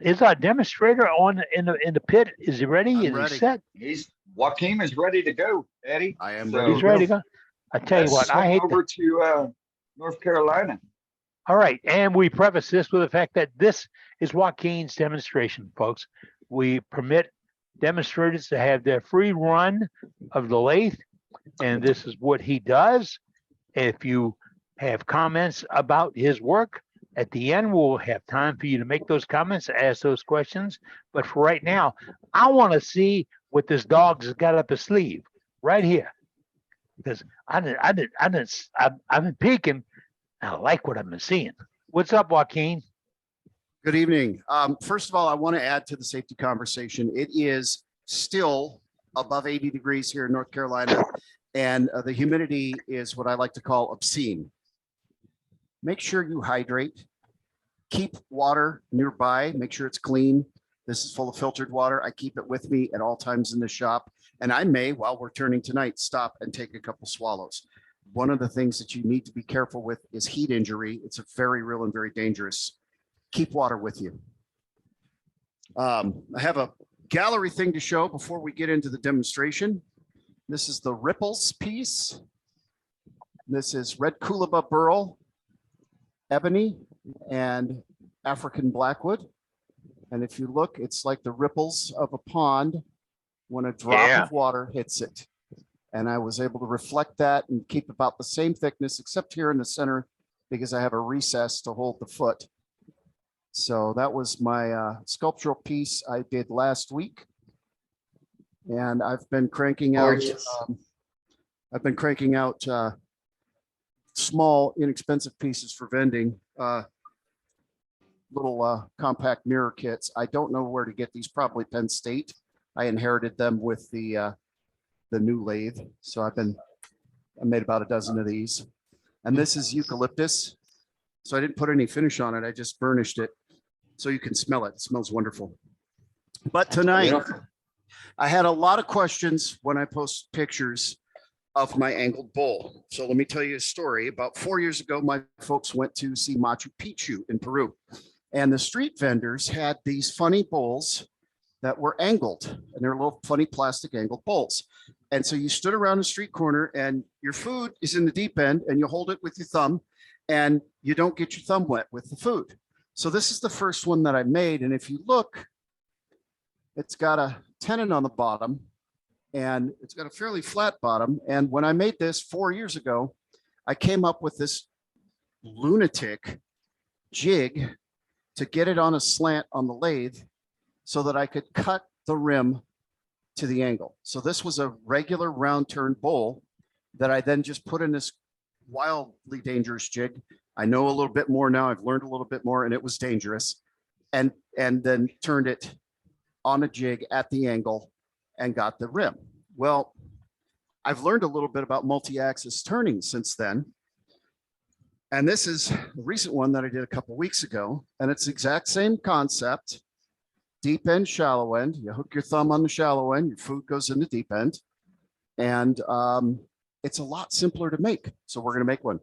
Is our demonstrator on in the pit? Is he ready? I'm Is he ready. set? He's Joaquin is ready to go, Eddie. I am ready He's So to ready go. to go. I tell you let's what, I swing hate to. over to North Carolina. All right, and we preface this with the fact that this is Joaquin's demonstration, folks. We permit demonstrators to have their free run of the lathe, and this is what he does. If you have comments about his work, at the end, we'll have time for you to make those comments, ask those questions. But for right now, I want to see what this dog has got up his sleeve right here, because I've been peeking, and I like what I've been seeing. What's up, Joaquin? Good evening. First of all, I want to add to the safety conversation. It is still above 80 degrees here in North Carolina, and the humidity is what I like to call obscene. Make sure you hydrate. Keep water nearby. Make sure it's clean. This is full of filtered water. I keep it with me at all times in the shop, and I may, while we're turning tonight, stop and take a couple swallows. One of the things that you need to be careful with is heat injury. It's a very real and very dangerous. Keep water with you. I have a gallery thing to show before we get into the demonstration. This is the Ripples piece. This is red Coolabah burl, ebony, and African blackwood. And if you look, it's like the ripples of a pond when a drop of water hits it. And I was able to reflect that and keep about the same thickness, except here in the center, because I have a recess to hold the foot. So that was my sculptural piece I did last week. And I've been cranking out, small, inexpensive pieces for vending, little compact mirror kits. I don't know where to get these, probably Penn State. I inherited them with the new lathe. So I made about a dozen of these. And this is eucalyptus. So I didn't put any finish on it. I just burnished it so you can smell it. It smells wonderful. But tonight, I had a lot of questions when I post pictures of my angled bowl. So let me tell you a story. About 4 years ago, my folks went to see Machu Picchu in Peru. And the street vendors had these funny bowls that were angled, and they're little funny plastic angled bowls. And so you stood around the street corner and your food is in the deep end and you hold it with your thumb and you don't get your thumb wet with the food. So this is the first one that I made. And if you look, it's got a tenon on the bottom and it's got a fairly flat bottom. And when I made this 4 years ago, I came up with this lunatic jig to get it on a slant on the lathe so that I could cut the rim to the angle. So this was a regular round turn bowl that I then just put in this wildly dangerous jig. I know a little bit more now. I've learned a little bit more and it was dangerous. And then turned it on a jig at the angle and got the rim. Well, I've learned a little bit about multi-axis turning since then. And this is a recent one that I did a couple weeks ago. And it's the exact same concept. Deep end, shallow end. You hook your thumb on the shallow end, your food goes in the deep end. And it's a lot simpler to make. So we're going to make one.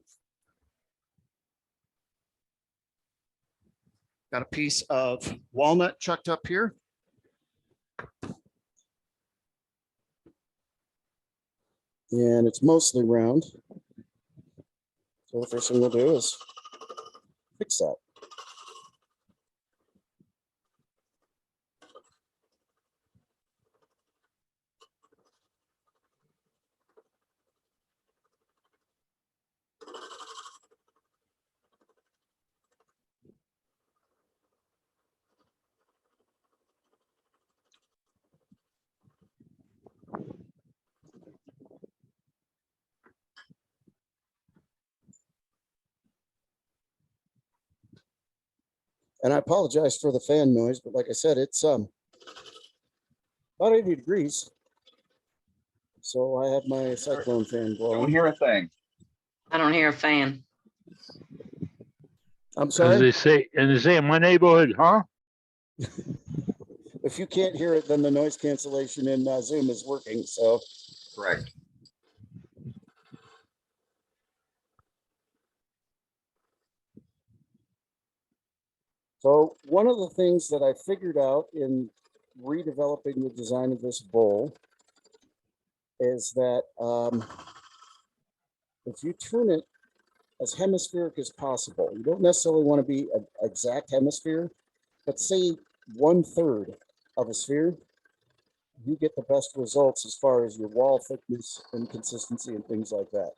Got a piece of walnut chucked up here. And it's mostly round. So the first thing we'll do is fix that. And I apologize for the fan noise, but like I said, it's about 80 degrees. So I have my cyclone fan blowing. Don't hear a thing. I don't hear a fan. I'm As sorry. they say in my neighborhood, huh? If you can't hear it, then the noise cancellation in Zoom is working. So Correct. So one of the things that I figured out in redeveloping the design of this bowl is that if you turn it as hemispheric as possible, you don't necessarily want to be an exact hemisphere, but say 1/3 of a sphere, you get the best results as far as your wall thickness and consistency and things like that.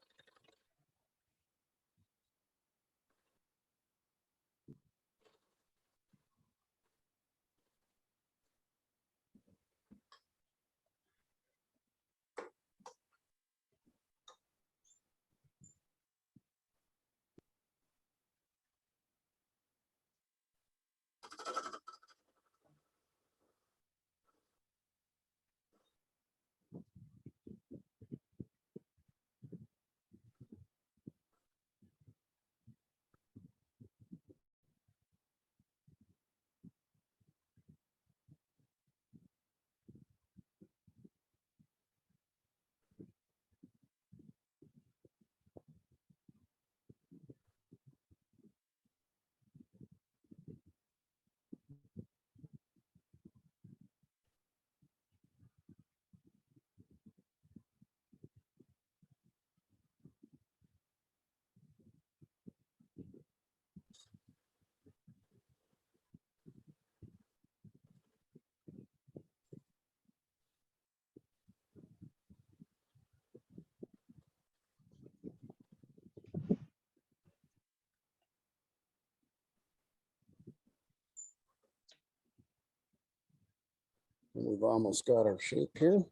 And we've almost got our shape here.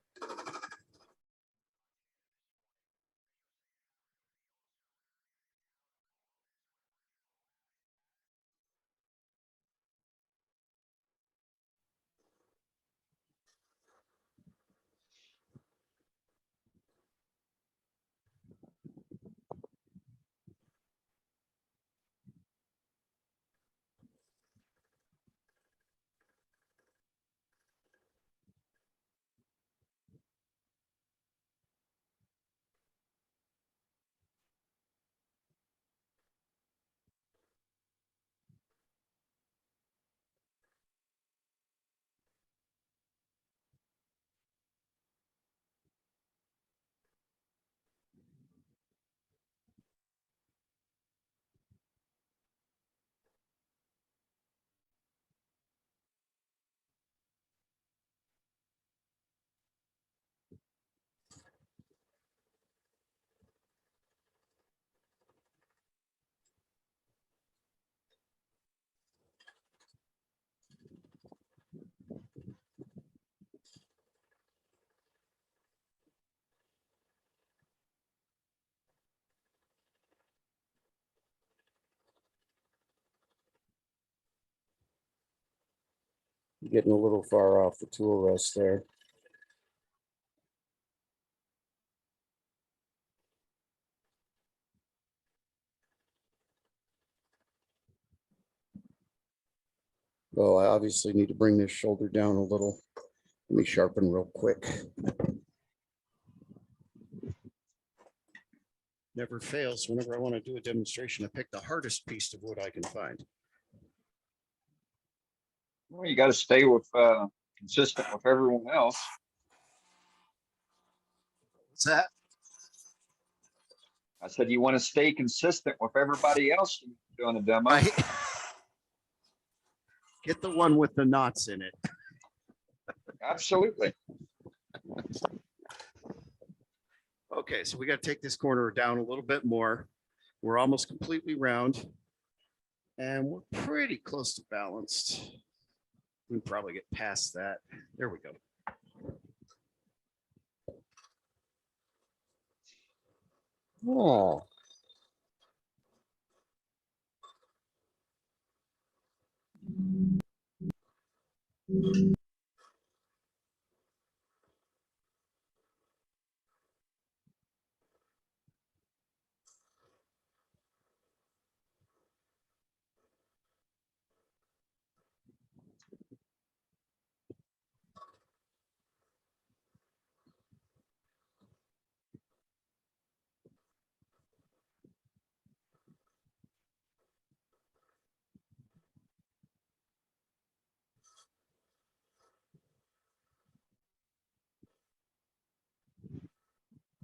Getting a little far off the tool rest there. Well, I obviously need to bring this shoulder down a little. Let me sharpen real quick. Never fails. Whenever I want to do a demonstration, I pick the hardest piece of wood I can find. Well, you got to stay with consistent with everyone else. What's that? I said you want to stay consistent with everybody else doing a demo. Right. Get the one with the knots in it. Absolutely. Okay, so we got to take this corner down a little bit more. We're almost completely round. And we're pretty close to balanced. We can probably get past that. There we go. Oh.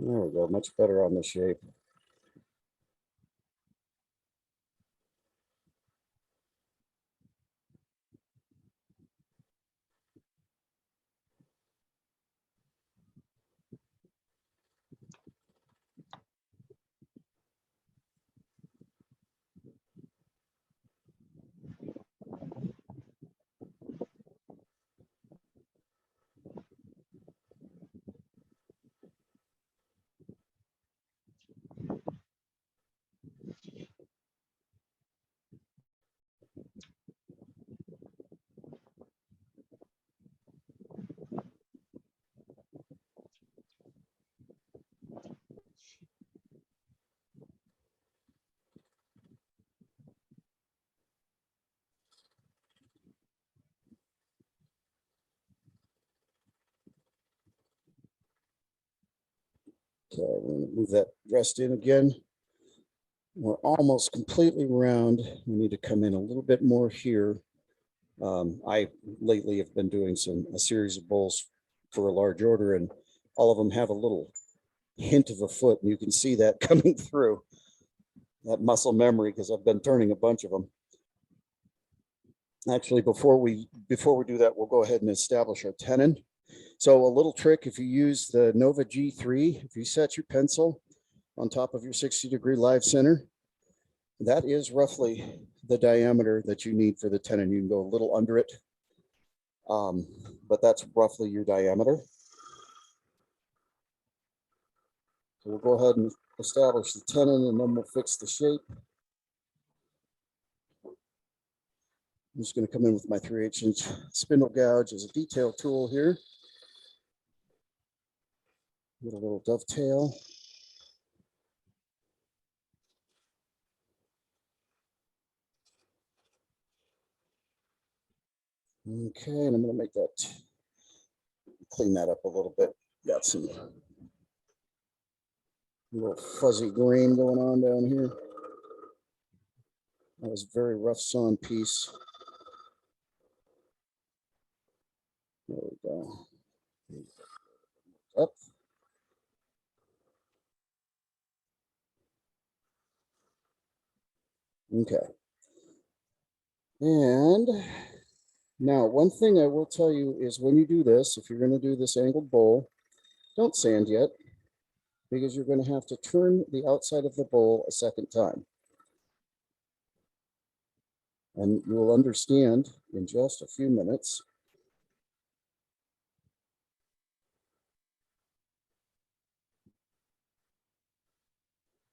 There we go, much better on the shape. Okay, we're gonna move that rest in again. We're almost completely round. We need to come in a little bit more here. I lately have been doing a series of bowls for a large order, and all of them have a little hint of a foot, and you can see that coming through. That muscle memory, because I've been turning a bunch of them. Actually, before we do that, we'll go ahead and establish our tenon. So a little trick, if you use the Nova G3, if you set your pencil on top of your 60-degree live center, that is roughly the diameter that you need for the tenon. You can go a little under it, but that's roughly your diameter. So we'll go ahead and establish the tenon, and then we'll fix the shape. I'm just going to come in with my 3/8" spindle gouge as a detail tool here. Get a little dovetail. Okay, and I'm going to make that, clean that up a little bit. Got some little fuzzy grain going on down here. That was a very rough sawn piece. There we go. Up. Okay. And now, one thing I will tell you is when you do this, if you're going to do this angled bowl, don't sand yet, because you're going to have to turn the outside of the bowl a second time. And you will understand in just a few minutes.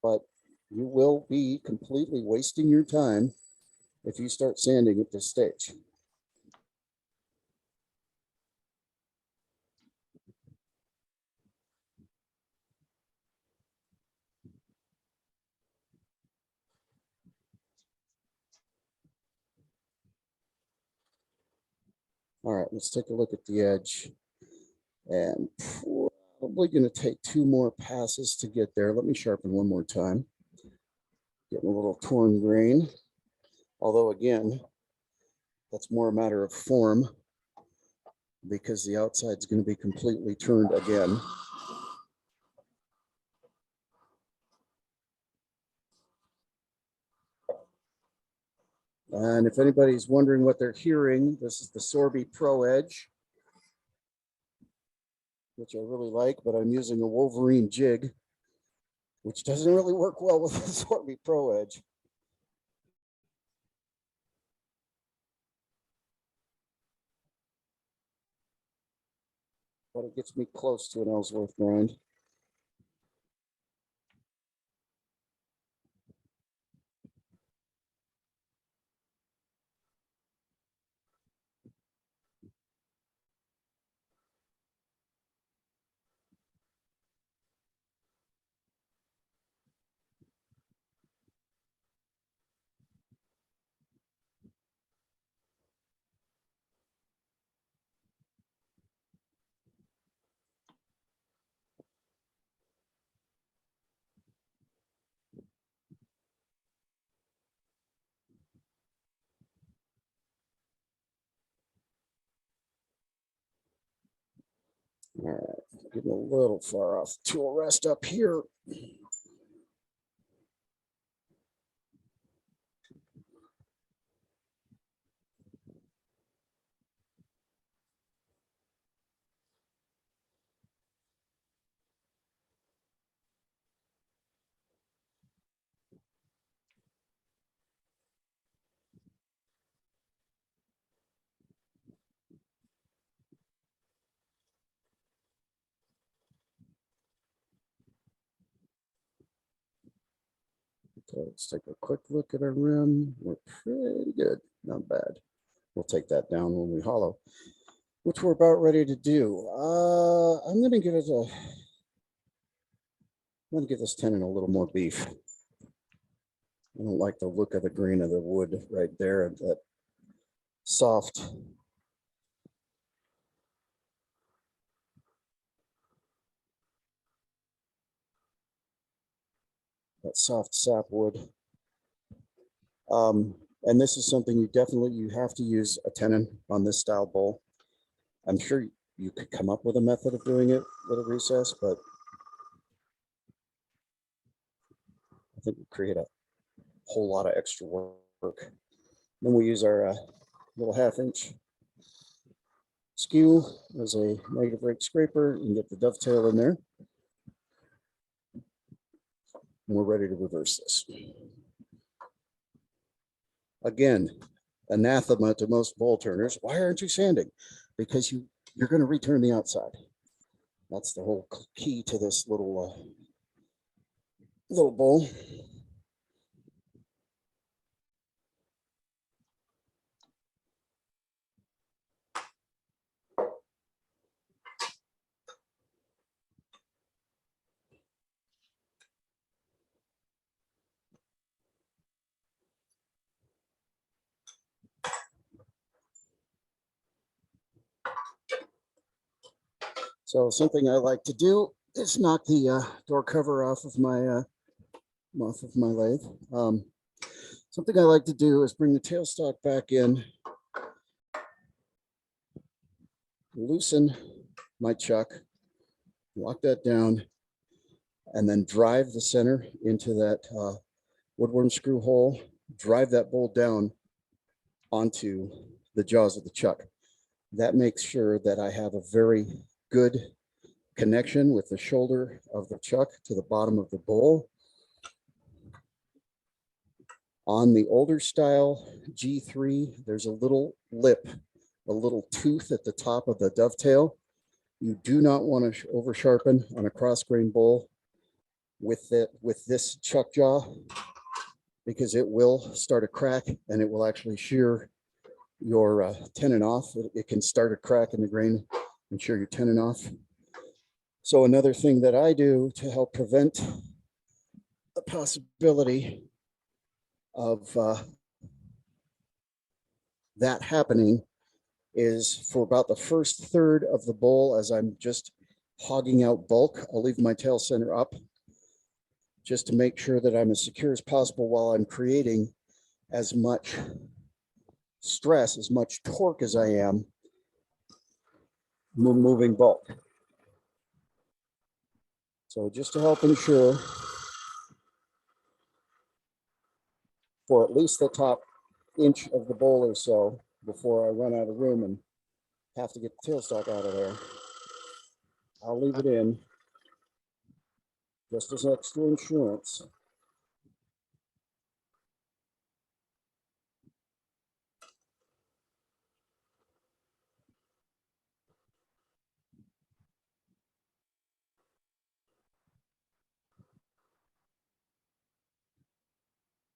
But you will be completely wasting your time if you start sanding at this stage. All right, let's take a look at the edge. And probably going to take 2 more passes to get there. Let me sharpen one more time. Getting a little torn grain. Although, again, that's more a matter of form because the outside's going to be completely turned again. And if anybody's wondering what they're hearing, this is the Sorby Pro Edge, which I really like, but I'm using a Wolverine jig, which doesn't really work well with the Sorby Pro Edge. But it gets me close to an Ellsworth grind. All right, getting a little far off the tool rest up here. Okay, let's take a quick look at our rim. We're pretty good, not bad. We'll take that down when we hollow, which we're about ready to do. I'm gonna give this tenon a little more beef. I don't like the look of the green of the wood right there, that soft. That soft sapwood. And this is something you have to use a tenon on this style bowl. I'm sure you could come up with a method of doing it with a recess, but I think we create a whole lot of extra work. Then we use our little 1/2-inch skew as a negative rake scraper and get the dovetail in there. And we're ready to reverse this. Again, anathema to most bowl turners. Why aren't you sanding? Because you're going to return the outside. That's the whole key to this little bowl. So something I like to do is knock the door cover off of my lathe. Something I like to do is bring the tailstock back in, loosen my chuck, lock that down, and then drive the center into that woodworm screw hole, drive that bowl down onto the jaws of the chuck. That makes sure that I have a very good connection with the shoulder of the chuck to the bottom of the bowl. On the older style G3, there's a little lip, a little tooth at the top of the dovetail. You do not want to over sharpen on a cross grain bowl with this chuck jaw, because it will start a crack and it will actually shear your tenon off. It can start a crack in the grain and shear your tenon off. So another thing that I do to help prevent the possibility of that happening is, for about the first third of the bowl, as I'm just hogging out bulk, I'll leave my tail center up just to make sure that I'm as secure as possible while I'm creating as much stress, as much torque as I am moving bulk. So just to help ensure for at least the top inch of the bowl or so before I run out of room and have to get the tailstock out of there, I'll leave it in just as extra insurance.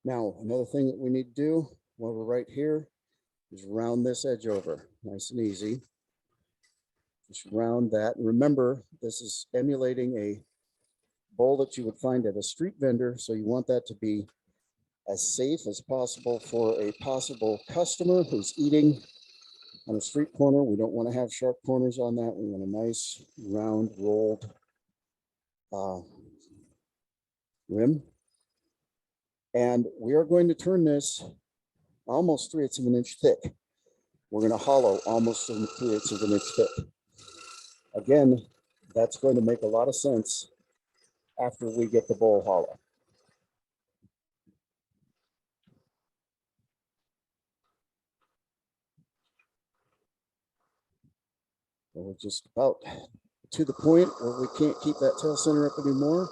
Now, another thing that we need to do while we're right here is round this edge over, nice and easy. Just round that. And remember, this is emulating a bowl that you would find at a street vendor. So you want that to be as safe as possible for a possible customer who's eating on a street corner. We don't want to have sharp corners on that. We want a nice, round, rolled rim. And we are going to turn this almost 3/8 of an inch thick. We're going to hollow almost 3/8 of an inch thick. Again, that's going to make a lot of sense after we get the bowl hollow. So we're just about to the point where we can't keep that tail center up anymore.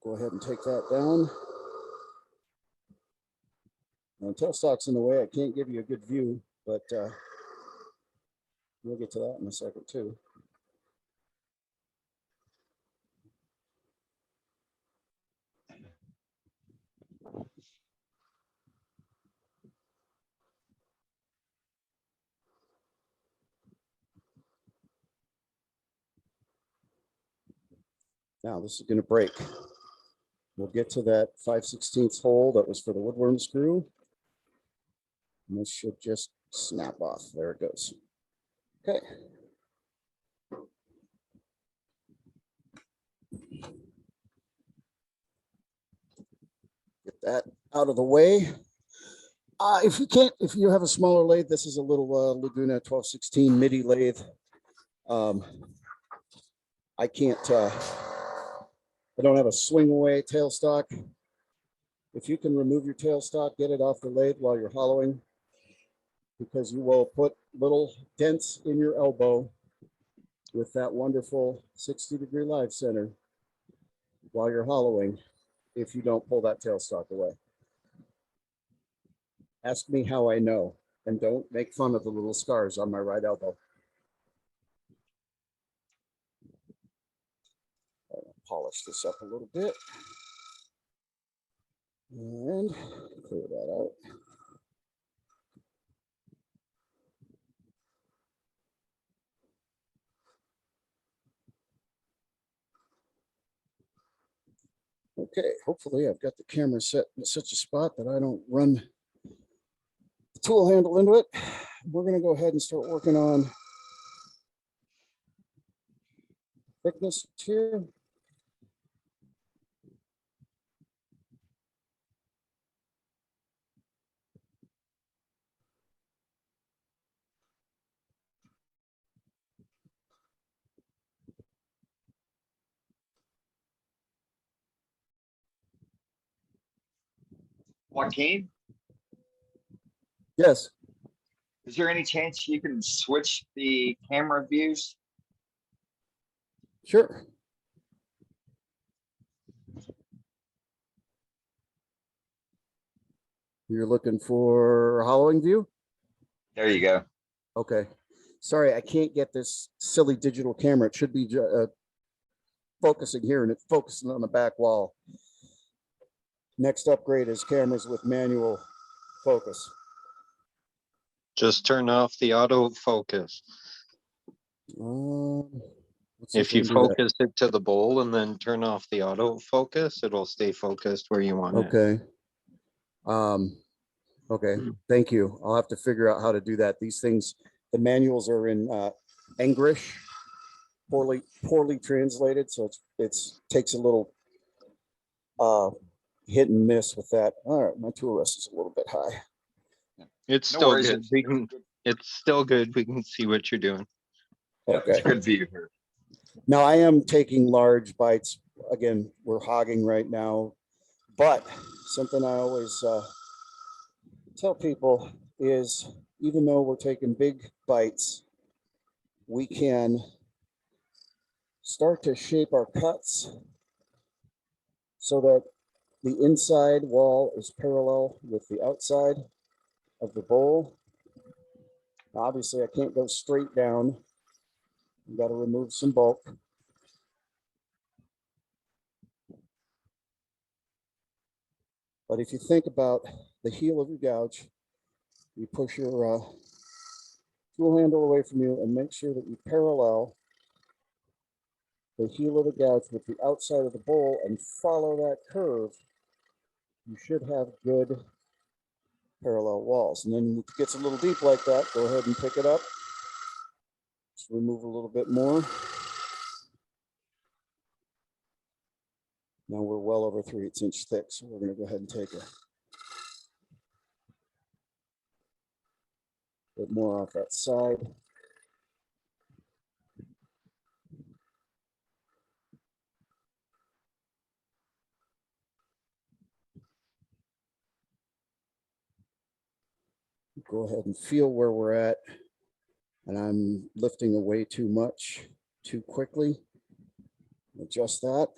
Go ahead and take that down. Now, tailstock's in the way. I can't give you a good view, but we'll get to that in a second too. Now this is going to break. We'll get to that 5/16 hole that was for the woodworm screw. And this should just snap off. There it goes. Okay. Get that out of the way. If you have a smaller lathe, this is a little Laguna 1216 MIDI lathe. I don't have a swing away tailstock. If you can remove your tailstock, get it off the lathe while you're hollowing, because you will put little dents in your elbow with that wonderful 60-degree live center while you're hollowing if you don't pull that tailstock away. Ask me how I know, and don't make fun of the little scars on my right elbow. I'll polish this up a little bit and clear that out. Okay, hopefully I've got the camera set in such a spot that I don't run the tool handle into it. We're going to go ahead and start working on thickness here. Joaquin, Yes, is there any chance you can switch the camera views? sure. You're looking for a hollowing view? There you go. Okay. Sorry, I can't get this silly digital camera. It should be focusing here, and it's focusing on the back wall. Next upgrade is cameras with manual focus. Just turn off the autofocus. Let's see If we you can do that. focus it to the bowl and then turn off the autofocus, it'll stay focused where you want it. Okay. Okay, thank you. I'll have to figure out how to do that. These things, the manuals are in English, poorly translated, so it's takes a little hit and miss with that. All right, my tool rest is a little bit high. It's No still worries. good. It's still good. We can see what you're doing. Yep, it's Okay. a good view here. Now I am taking large bites. Again, we're hogging right now, but something I always tell people is, even though we're taking big bites, we can start to shape our cuts so that the inside wall is parallel with the outside of the bowl. Now, obviously, I can't go straight down. I've got to remove some bulk. But if you think about the heel of your gouge, you push your tool handle away from you and make sure that you parallel the heel of the gouge with the outside of the bowl and follow that curve. You should have good parallel walls. And then if it gets a little deep like that, go ahead and pick it up. Just remove a little bit more. Now we're well over 3/8 inch thick, so we're going to go ahead and take a bit more off that side. Go ahead and feel where we're at. And I'm lifting away too much, too quickly. Adjust that.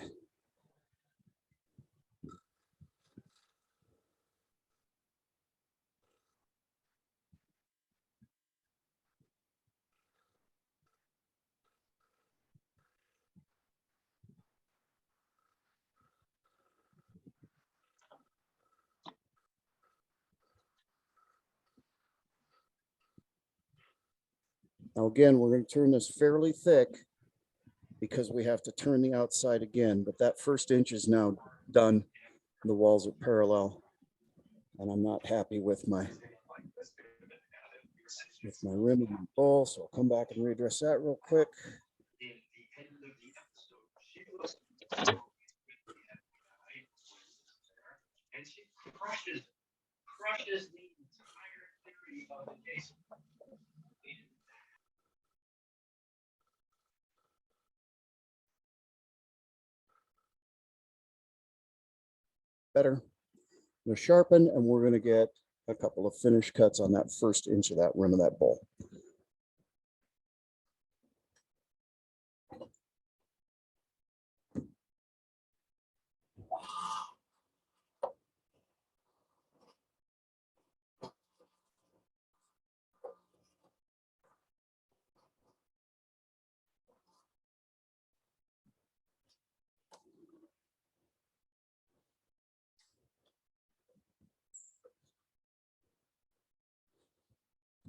Now again, we're going to turn this fairly thick because we have to turn the outside again, but that first inch is now done. The walls are parallel, and I'm not happy with my rim and bowl, so I'll come back and readdress that real quick. And she crushes the entire theory of the case. Better. We're sharpen, and we're going to get a couple of finish cuts on that first inch of that rim of that bowl.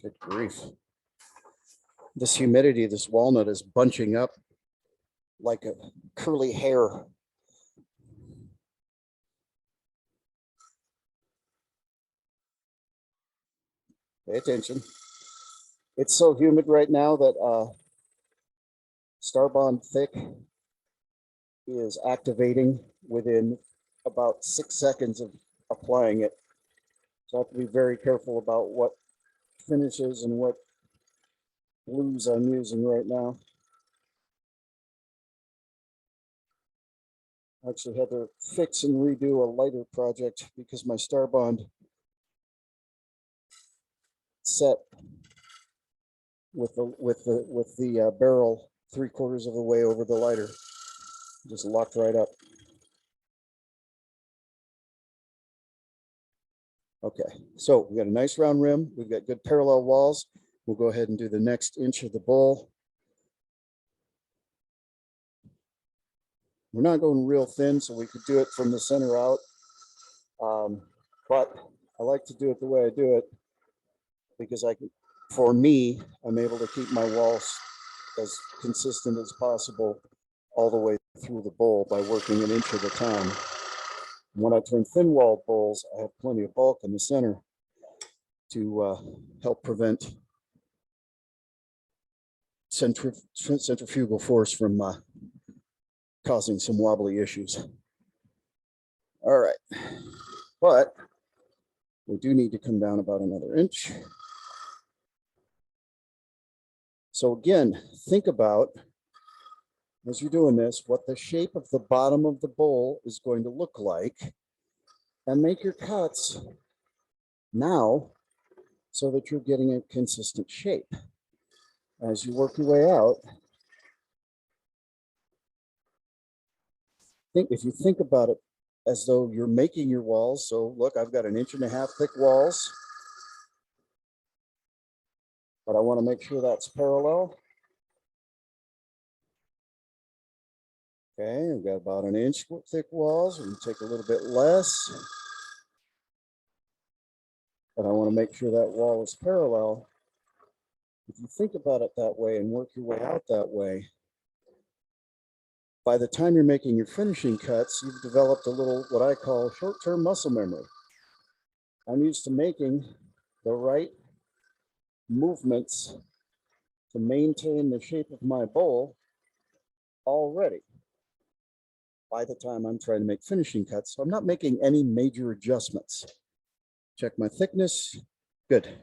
Good grief. This humidity, this walnut is bunching up like a curly hair. Pay attention. It's so humid right now that Starbond Thick is activating within about 6 seconds of applying it. So I have to be very careful about what finishes and what glues I'm using right now. I actually had to fix and redo a lighter project because my Starbond set with the barrel 3/4 of the way over the lighter. Just locked right up. Okay, so we got a nice round rim. We've got good parallel walls. We'll go ahead and do the next inch of the bowl. We're not going real thin, so we could do it from the center out. But I like to do it the way I do it because for me, I'm able to keep my walls as consistent as possible all the way through the bowl by working an inch at a time. When I turn thin walled bowls, I have plenty of bulk in the center to help prevent centrifugal force from causing some wobbly issues. All right, but we do need to come down about another inch. So again, think about, as you're doing this, what the shape of the bottom of the bowl is going to look like, and make your cuts now so that you're getting a consistent shape. As you work your way out, if you think about it as though you're making your walls. So look, I've got 1.5 inch thick walls, but I want to make sure that's parallel. Okay, we've got about 1 inch thick walls. We can take a little bit less, but I want to make sure that wall is parallel. If you think about it that way and work your way out that way, by the time you're making your finishing cuts, you've developed a little, what I call short-term muscle memory. I'm used to making the right movements to maintain the shape of my bowl already by the time I'm trying to make finishing cuts. So I'm not making any major adjustments. Check my thickness. Good.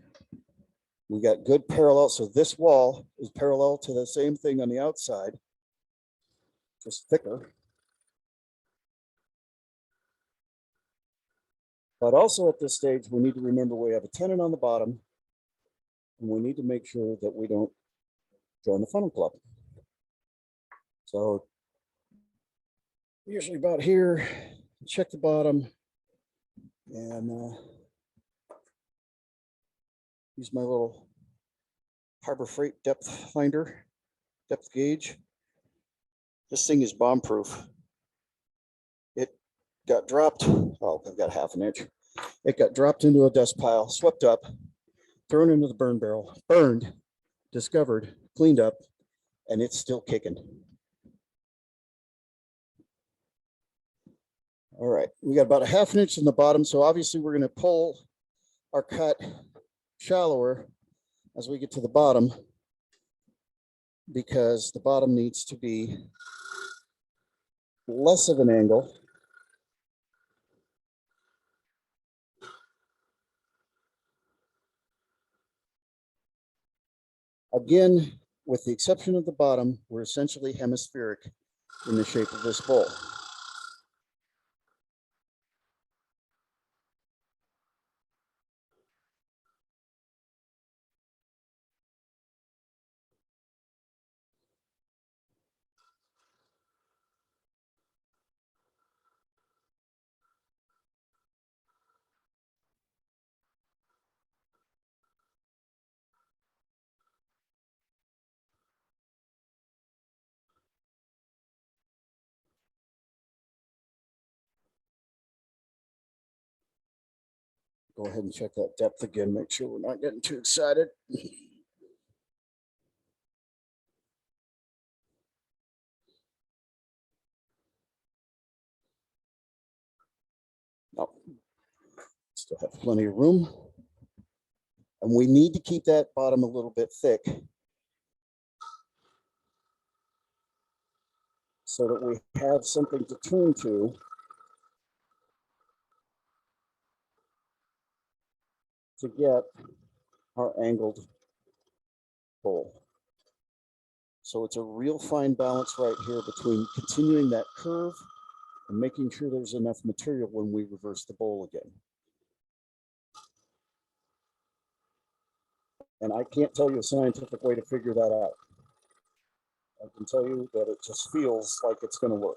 We got good parallel. So this wall is parallel to the same thing on the outside, just thicker. But also at this stage, we need to remember we have a tenant on the bottom, and we need to make sure that we don't join the funnel club. So usually about here, check the bottom, and use my little Harbor Freight depth finder, depth gauge. This thing is bomb proof. It got dropped. Oh, I've got half an inch. It got dropped into a dust pile, swept up, thrown into the burn barrel, burned, discovered, cleaned up, and it's still kicking. All right, we got about a half an inch in the bottom. So obviously we're going to pull our cut shallower as we get to the bottom, because the bottom needs to be less of an angle. Again, with the exception of the bottom, we're essentially hemispheric in the shape of this bowl. Go ahead and check that depth again, make sure we're not getting too excited. No, still have plenty of room. And we need to keep that bottom a little bit thick so that we have something to turn to get our angled bowl. So it's a real fine balance right here between continuing that curve and making sure there's enough material when we reverse the bowl again. And I can't tell you a scientific way to figure that out. I can tell you that it just feels like it's going to work.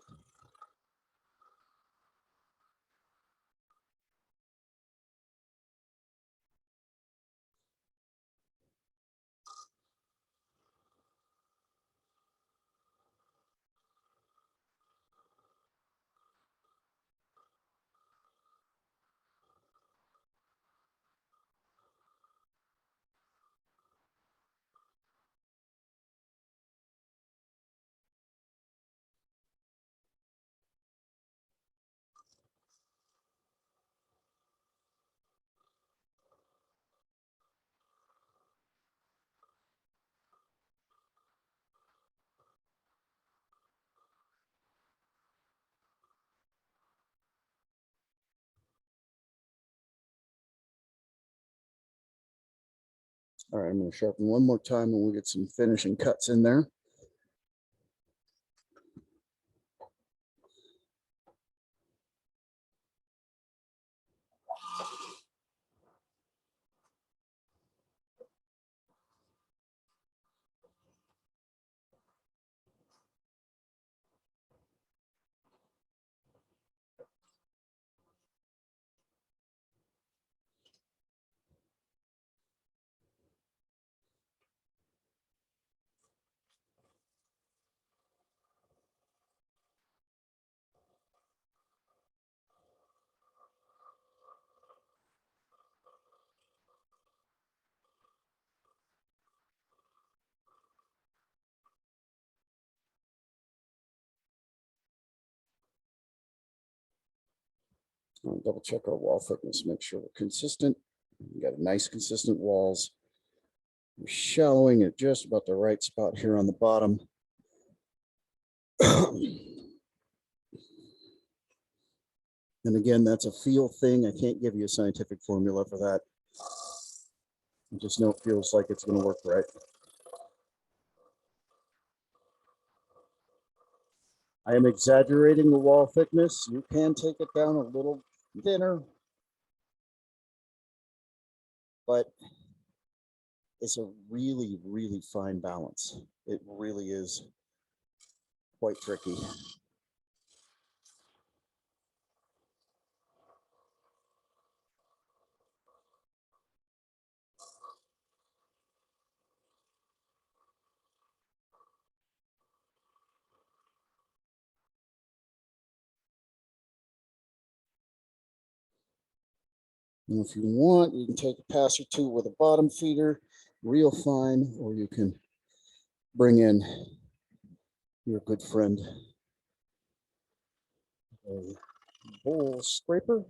All right, I'm going to sharpen one more time and we'll get some finishing cuts in there. I'll double check our wall thickness, make sure we're consistent. We got nice consistent walls. We're shallowing at just about the right spot here on the bottom. And again, that's a feel thing. I can't give you a scientific formula for that. I just know it feels like it's going to work right. I am exaggerating the wall thickness. You can take it down a little thinner, but it's a really, really fine balance. It really is quite tricky. And if you want, you can take a pass or two with a bottom feeder, real fine, or you can bring in your good friend, a bowl scraper.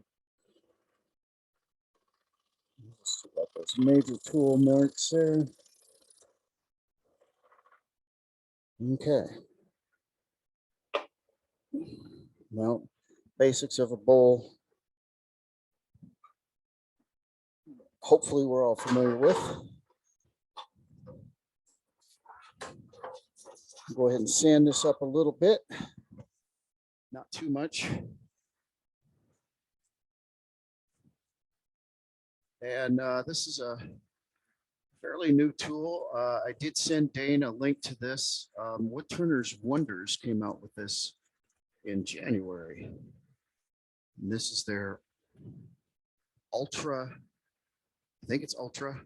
Just got those major tool marks there. Okay. Now, basics of a bowl. Hopefully we're all familiar with. Go ahead and sand this up a little bit. Not too much. And this is a fairly new tool. I did send Dane a link to this. Woodturner's Wonders came out with this in January. And this is their Ultra, I think it's Ultra.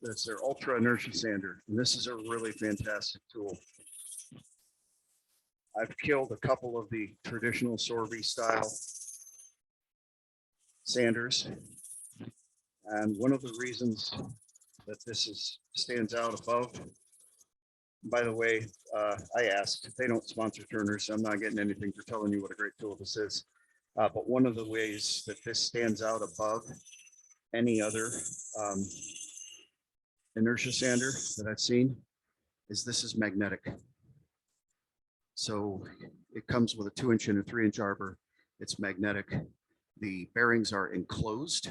That's their Ultra Inertia Sander. And this is a really fantastic tool. I've killed a couple of the traditional Sorby style sanders. And one of the reasons that this stands out above, by the way, I asked, they don't sponsor Turners, so I'm not getting anything for telling you what a great tool this is. But one of the ways that this stands out above any other inertia sander that I've seen is this is magnetic. So it comes with a 2-inch and a 3-inch arbor. It's magnetic. The bearings are enclosed,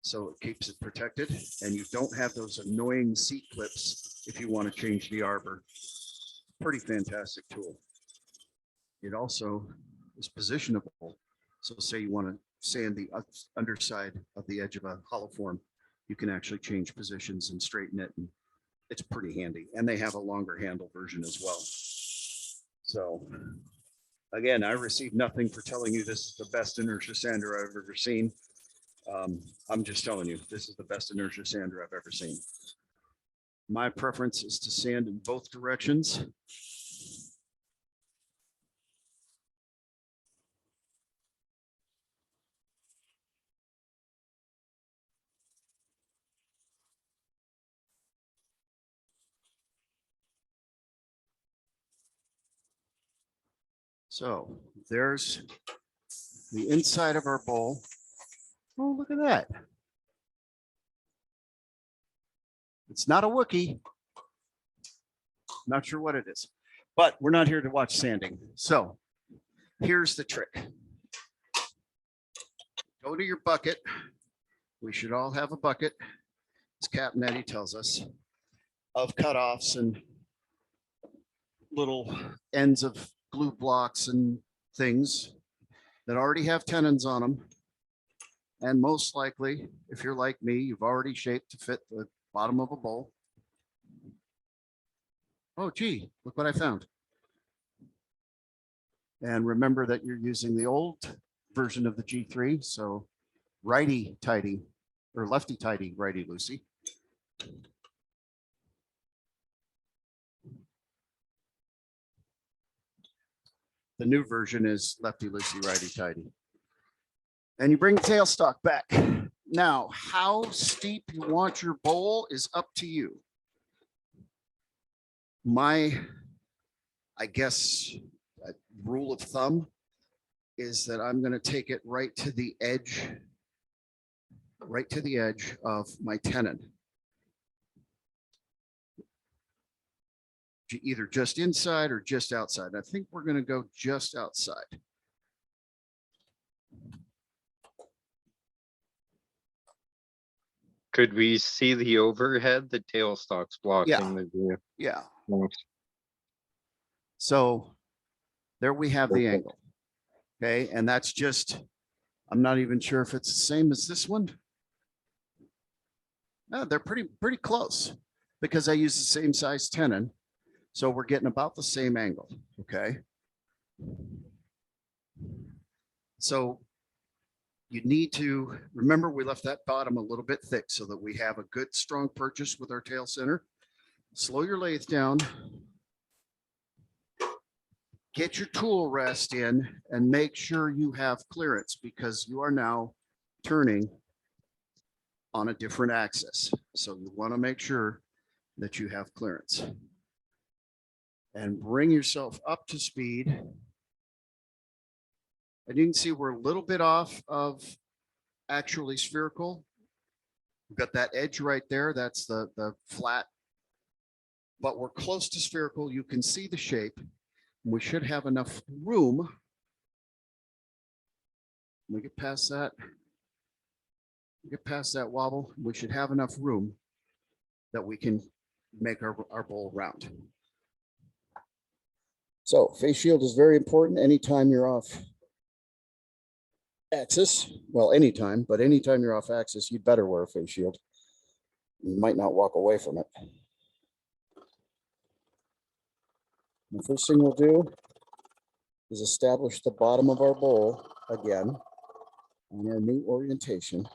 so it keeps it protected, and you don't have those annoying seat clips if you want to change the arbor. Pretty fantastic tool. It also is positionable. So say you want to sand the underside of the edge of a hollow form, you can actually change positions and straighten it, and it's pretty handy. And they have a longer handle version as well. So again, I received nothing for telling you this is the best inertia sander I've ever seen. I'm just telling you, this is the best inertia sander I've ever seen. My preference is to sand in both directions. So there's the inside of our bowl. Oh, look at that. It's not a Wookiee. Not sure what it is, but we're not here to watch sanding. So here's the trick. Go to your bucket. We should all have a bucket, as Captain Eddie tells us, of cutoffs and little ends of glue blocks and things that already have tenons on them. And most likely, if you're like me, you've already shaped to fit the bottom of a bowl. Oh, gee, look what I found. And remember that you're using the old version of the G3. So righty tighty or lefty tighty, righty loosey. The new version is lefty loosey, righty tighty. And you bring the tailstock back. Now, how steep you want your bowl is up to you. My, I guess, rule of thumb is that I'm going to take it right to the edge of my tenon. either just inside or just outside. I think we're going to go just outside. Could we see the overhead? The tailstock's blocking the view. Yeah. Thanks. So there we have the Perfect. angle. Okay, and that's just, I'm not even sure if it's the same as this one. No, they're pretty close because I use the same size tenon. So we're getting about the same angle, okay? So you need to remember we left that bottom a little bit thick so that we have a good strong purchase with our tail center. Slow your lathe down. Get your tool rest in and make sure you have clearance because you are now turning on a different axis. So you want to make sure that you have clearance. And bring yourself up to speed. And you can see we're a little bit off of actually spherical. We've got that edge right there. That's the flat. But we're close to spherical. You can see the shape. We should have enough room. We get past that. Get past that wobble. We should have enough room that we can make our bowl round. So face shield is very important anytime you're off axis. Well, anytime, but anytime you're off axis, you'd better wear a face shield. You might not walk away from it. The first thing we'll do is establish the bottom of our bowl again on our new orientation.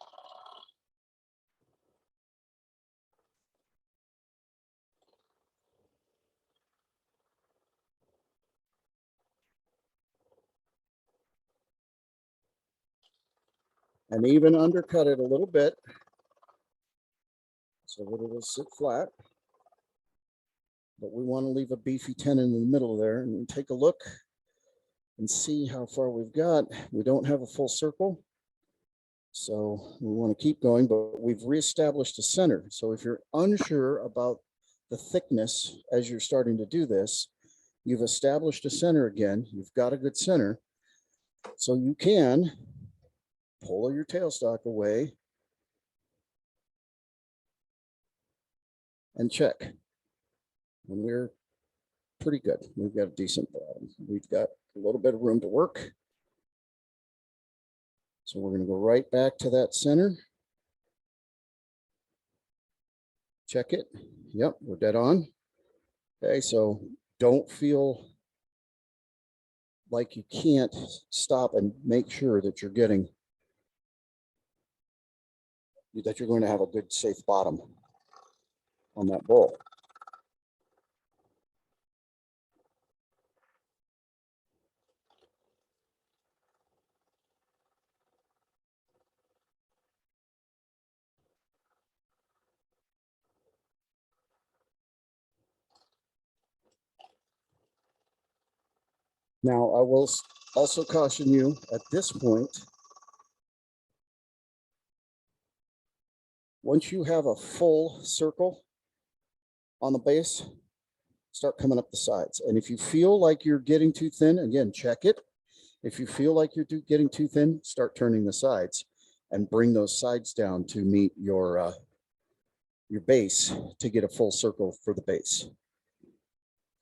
And even undercut it a little bit so that it'll sit flat. But we want to leave a beefy tenon in the middle there and take a look and see how far we've got. We don't have a full circle, so we want to keep going, but we've reestablished a center. So if you're unsure about the thickness as you're starting to do this, you've established a center again. You've got a good center. So you can pull your tailstock away and check. And we're pretty good. We've got a decent bottom. We've got a little bit of room to work. So we're going to go right back to that center. Check it. Yep, we're dead on. Okay, so don't feel like you can't stop and make sure that you're getting, that you're going to have a good safe bottom on that bowl. Now, I will also caution you at this point, once you have a full circle on the base, start coming up the sides. And if you feel like you're getting too thin, again, check it. If you feel like you're getting too thin, start turning the sides and bring those sides down to meet your base to get a full circle for the base.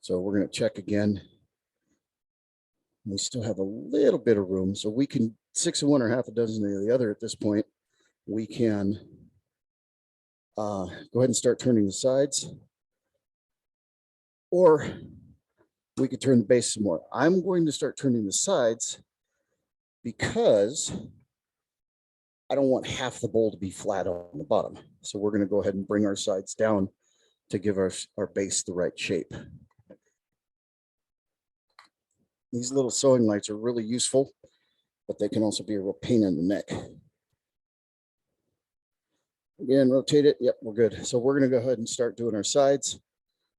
So we're going to check again. We still have a little bit of room, so we can 6 of one or half a dozen of the other at this point. We can go ahead and start turning the sides, or we could turn the base some more. I'm going to start turning the sides because I don't want half the bowl to be flat on the bottom. So we're going to go ahead and bring our sides down to give our base the right shape. These little sewing lights are really useful, but they can also be a real pain in the neck. Again, rotate it. Yep, we're good. So we're going to go ahead and start doing our sides.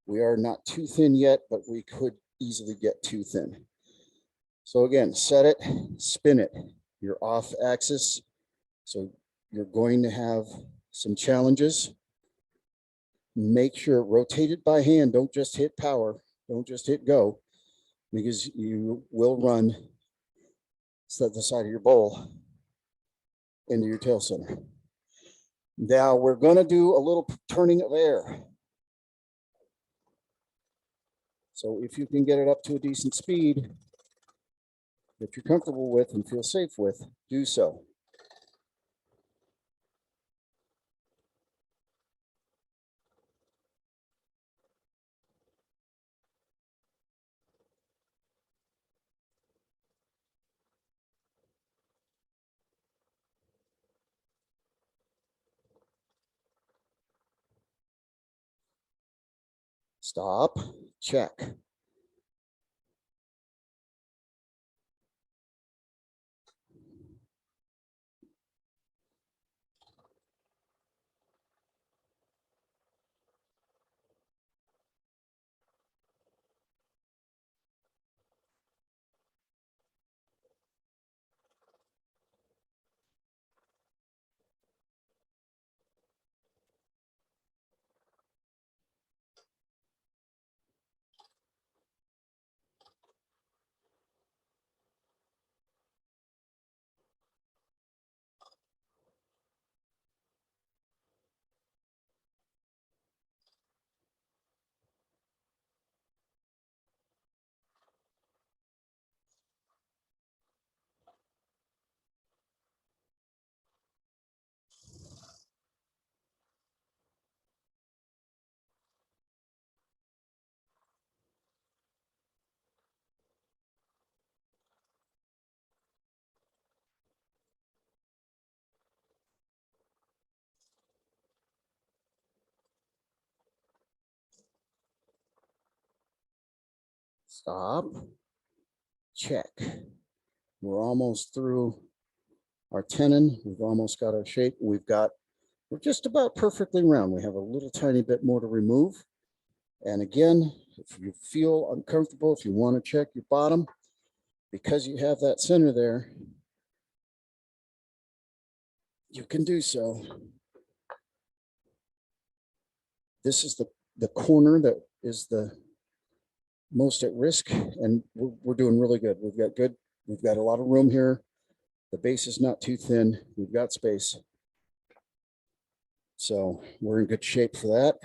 We are not too thin yet, but we could easily get too thin. So again, set it, spin it. You're off axis, so you're going to have some challenges. make sure rotate it by hand. Don't just hit power. Don't just hit go, because you will run the side of your bowl into your tail center. Now we're going to do a little turning of air. So if you can get it up to a decent speed that you're comfortable with and feel safe with, do so. Stop, check. Stop, check. We're almost through our tenon. We've almost got our shape. We're just about perfectly round. We have a little tiny bit more to remove. And again, if you feel uncomfortable, if you want to check your bottom, because you have that center there, you can do so. This is the corner that is the most at risk, and we're doing really good. We've got a lot of room here. The base is not too thin. We've got space. So we're in good shape for that.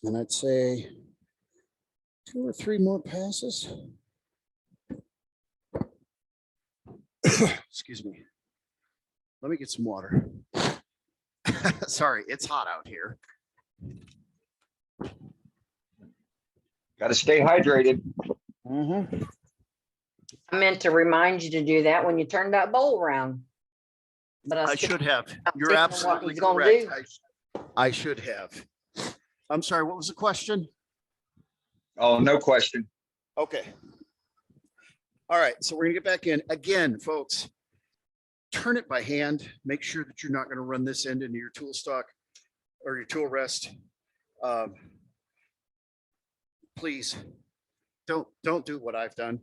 And I'd say 2 or 3 more passes. Excuse me. Let me get some water. Sorry, it's hot out here. Got to stay hydrated. Mm-hmm. I meant to remind you to do that when you turned that bowl around. But I still- should have. I'm You're thinking what absolutely he's gonna correct. do. I should have. I'm sorry, what was the question? Oh, no question. Okay. All right, so we're gonna get back in. Again, folks, turn it by hand. Make sure that you're not gonna run this end into your tool stock or your tool rest. Please, don't do what I've done.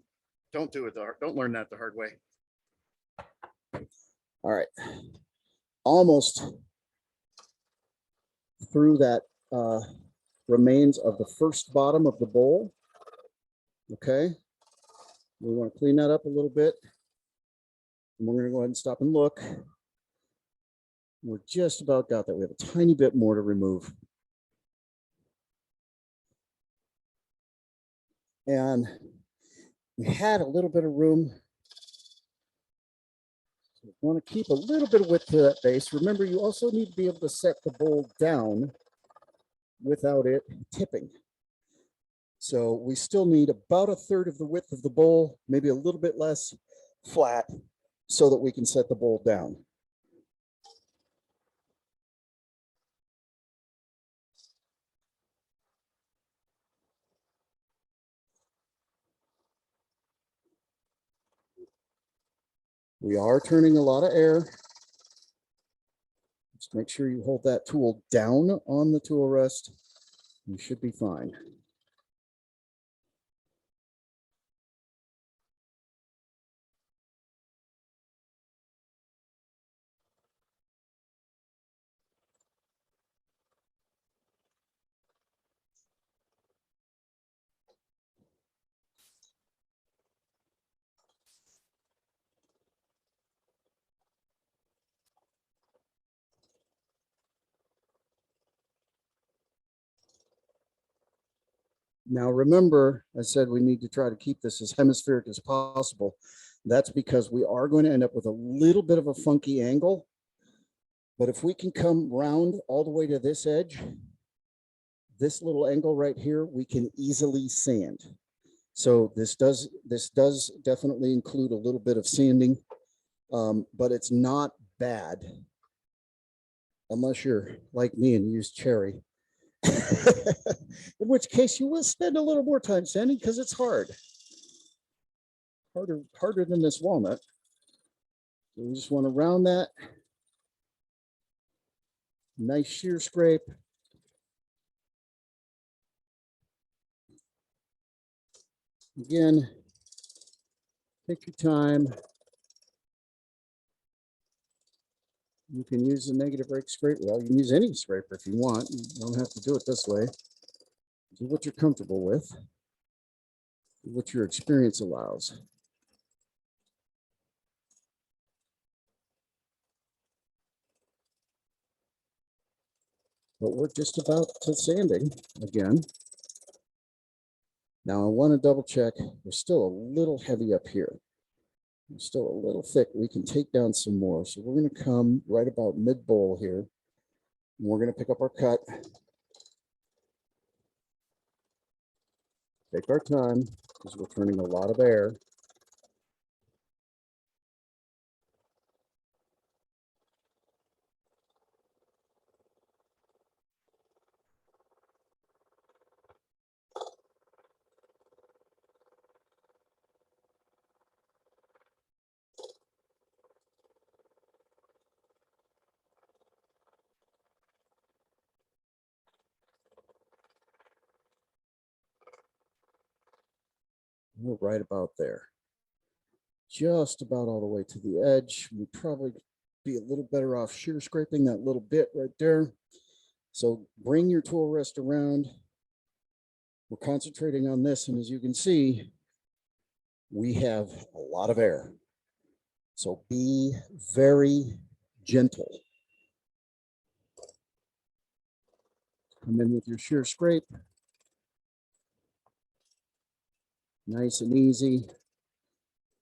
Don't do it. Don't learn that the hard way. All right. Almost through that remains of the first bottom of the bowl. Okay. We want to clean that up a little bit. And we're going to go ahead and stop and look. We're just about got that. We have a tiny bit more to remove. And we had a little bit of room. So we want to keep a little bit of width to that base. Remember, you also need to be able to set the bowl down without it tipping. So we still need about 1/3 of the width of the bowl, maybe a little bit less flat, so that we can set the bowl down. We are turning a lot of air. Just make sure you hold that tool down on the tool rest. You should be fine. Now, remember, I said we need to try to keep this as hemispheric as possible. That's because we are going to end up with a little bit of a funky angle. But if we can come round all the way to this edge, this little angle right here, we can easily sand. So this does definitely include a little bit of sanding, but it's not bad unless you're like me and use cherry. In which case you will spend a little more time sanding because it's harder than this walnut. So we just want to round that. Nice shear scrape. Again, take your time. You can use the negative rake scraper. Well, you can use any scraper if you want. You don't have to do it this way. Do what you're comfortable with. Do what your experience allows. But we're just about to sanding again. Now I want to double check. We're still a little heavy up here. We're still a little thick. We can take down some more. So we're going to come right about mid bowl here. And we're going to pick up our cut. Take our time because we're turning a lot of air. We're right about there. Just about all the way to the edge. We'd probably be a little better off shear scraping that little bit right there. So bring your tool rest around. We're concentrating on this, and as you can see, we have a lot of air. So be very gentle. Come in with your shear scrape. Nice and easy.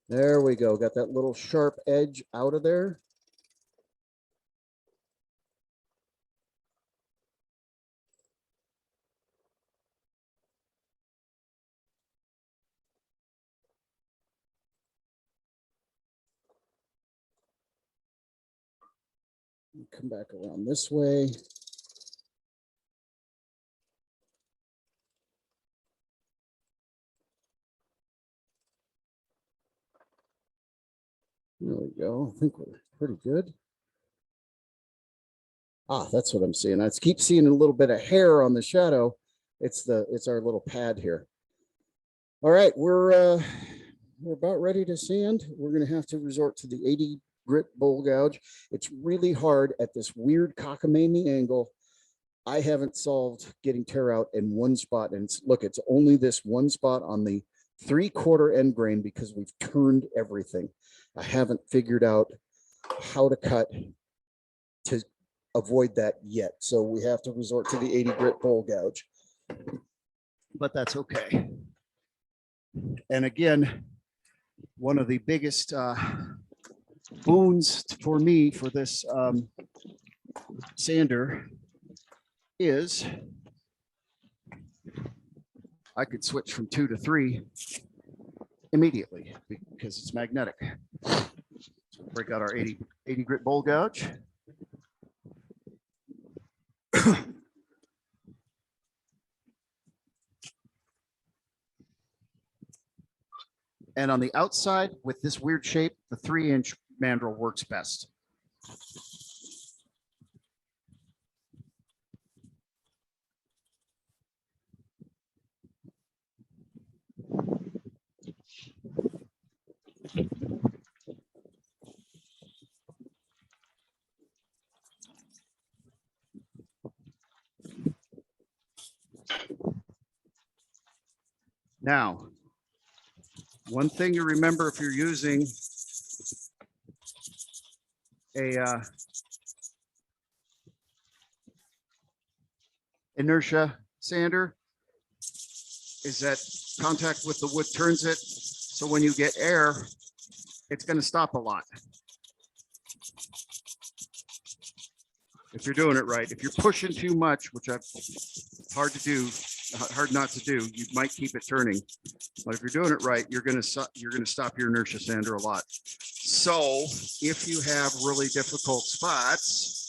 There we go. Got that little sharp edge out of there. Come back around this way. There we go. I think we're pretty good. Ah, that's what I'm seeing. I keep seeing a little bit of hair on the shadow. It's our little pad here. All right, we're about ready to sand. We're going to have to resort to the 80 grit bowl gouge. It's really hard at this weird cockamamie angle. I haven't solved getting tear out in one spot, and look, it's only this one spot on the 3/4 end grain because we've turned everything. I haven't figured out how to cut to avoid that yet. So we have to resort to the 80 grit bowl gouge, but that's okay. And again, one of the biggest boons for me for this sander is I could switch from 2 to 3 immediately because it's magnetic. So break out our 80 grit bowl gouge. And on the outside with this weird shape, the 3-inch mandrel works best. Now, one thing to remember if you're using a inertia sander is that contact with the wood turns it. So when you get air, it's going to stop a lot. If you're doing it right, if you're pushing too much, which hard to do, hard not to do, you might keep it turning. But if you're doing it right, you're going to stop your inertia sander a lot. So if you have really difficult spots,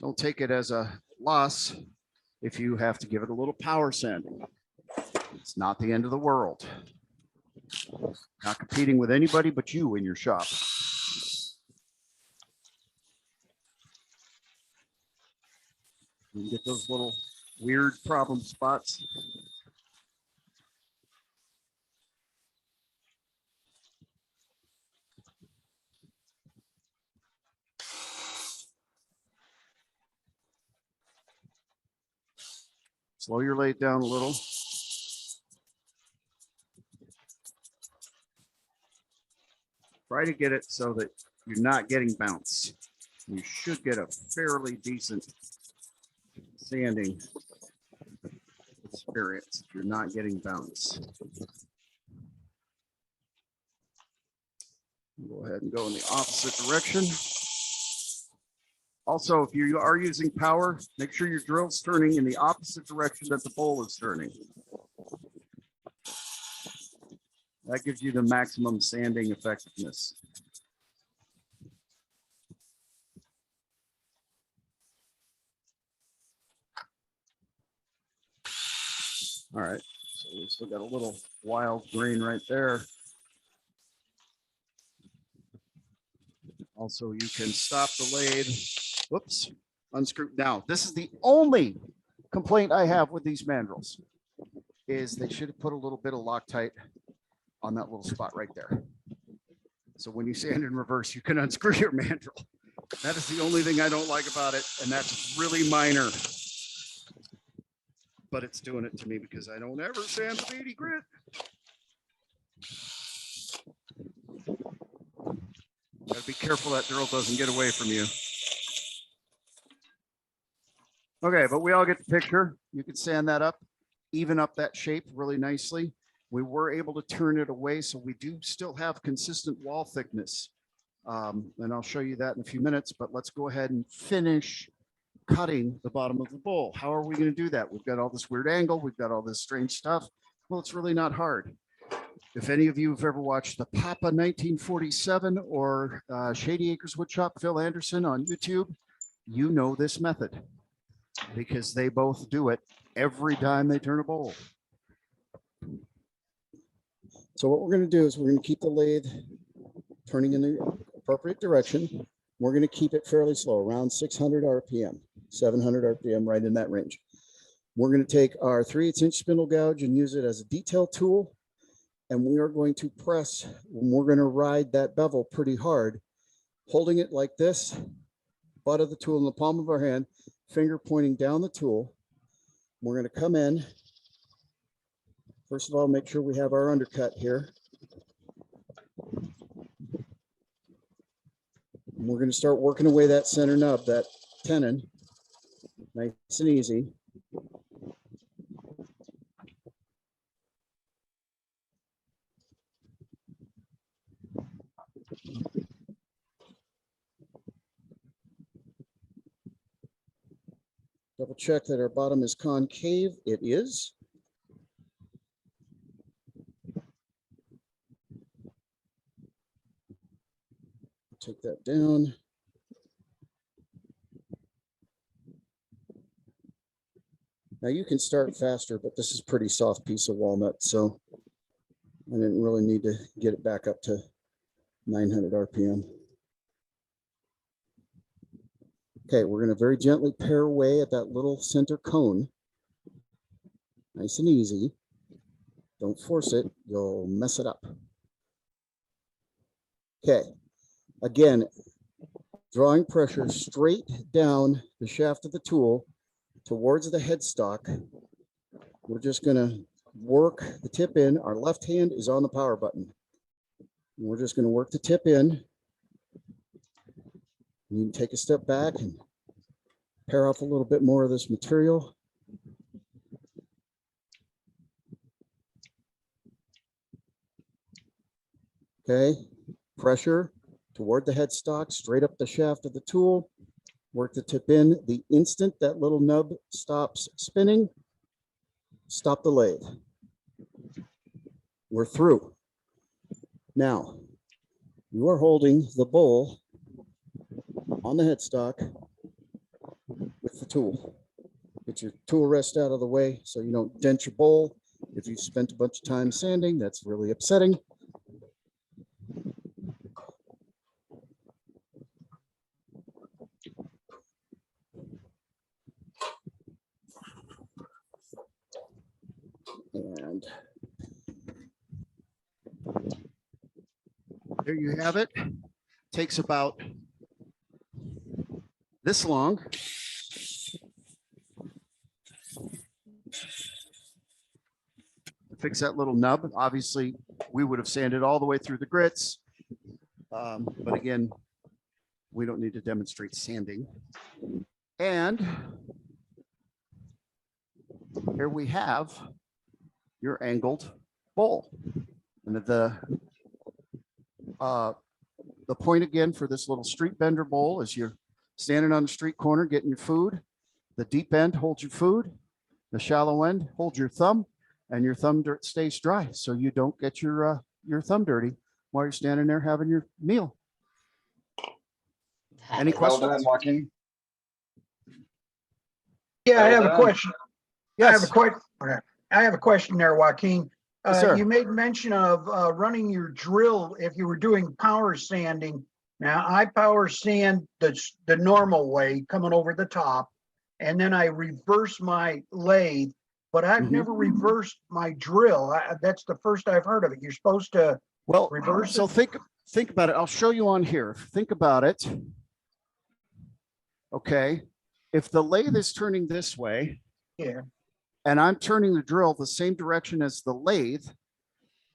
don't take it as a loss if you have to give it a little power sanding. It's not the end of the world. Not competing with anybody but you in your shop. You can get those little weird problem spots. Slow your lathe down a little. Try to get it so that you're not getting bounce. You should get a fairly decent sanding experience if you're not getting bounce. Go ahead and go in the opposite direction. Also, if you are using power, make sure your drill's turning in the opposite direction that the bowl is turning. That gives you the maximum sanding effectiveness. All right, so we still got a little wild grain right there. Also, you can stop the lathe. Whoops, unscrew. Now, this is the only complaint I have with these mandrels is they should have put a little bit of Loctite on that little spot right there. So when you sand in reverse, you can unscrew your mandrel. That is the only thing I don't like about it, and that's really minor. But it's doing it to me because I don't ever sand with 80 grit. Gotta be careful that drill doesn't get away from you. Okay, but we all get the picture. You can sand that up, even up that shape really nicely. We were able to turn it away, so we do still have consistent wall thickness. And I'll show you that in a few minutes, but let's go ahead and finish cutting the bottom of the bowl. How are we going to do that? We've got all this weird angle. We've got all this strange stuff. Well, it's really not hard. If any of you have ever watched the Papa 1947 or Shady Acres Woodshop, Phil Anderson on YouTube, you know this method because they both do it every time they turn a bowl. So what we're going to do is we're going to keep the lathe turning in the appropriate direction. We're going to keep it fairly slow, around 600 RPM, 700 RPM, right in that range. We're going to take our 3/8" spindle gouge and use it as a detail tool. And we are going to press, we're going to ride that bevel pretty hard, holding it like this, butt of the tool in the palm of our hand, finger pointing down the tool. We're going to come in. First of all, make sure we have our undercut here. And we're going to start working away that center nub, that tenon, nice and easy. Double check that our bottom is concave. It is. Take that down. Now you can start faster, but this is a pretty soft piece of walnut, so I didn't really need to get it back up to 900 RPM. Okay, we're going to very gently pare away at that little center cone. Nice and easy. Don't force it, you'll mess it up. Okay, again, drawing pressure straight down the shaft of the tool towards the headstock. We're just going to work the tip in. Our left hand is on the power button. And we're just going to work the tip in. You can take a step back and pare off a little bit more of this material. Okay, pressure toward the headstock, straight up the shaft of the tool. Work the tip in. The instant that little nub stops spinning, stop the lathe. We're through. Now, you are holding the bowl on the headstock with the tool. Get your tool rest out of the way so you don't dent your bowl. If you spent a bunch of time sanding, that's really upsetting. And There you have it. Takes about this long. Fix that little nub. Obviously, we would have sanded all the way through the grits. But again, we don't need to demonstrate sanding. And here we have your angled bowl. And the point again for this little street vendor bowl is you're standing on the street corner getting your food. The deep end holds your food. The shallow end holds your thumb, and your thumb dirt stays dry, so you don't get your thumb dirty while you're standing there having your meal. Any Well done, questions? Joaquin. Yeah, I Well have a done. question. I have a Yes, question. I have a question there, Joaquin. Yes, sir. You made mention of running your drill if you were doing power sanding. Now, I power sand the normal way, coming over the top, and then I reverse my lathe, but I've Mhm. never reversed my drill. That's the first I've heard of it. You're supposed to, Well, reverse so it? think about it. I'll show you on here. Think about it. Okay, if the lathe is turning this way, yeah, and I'm turning the drill the same direction as the lathe,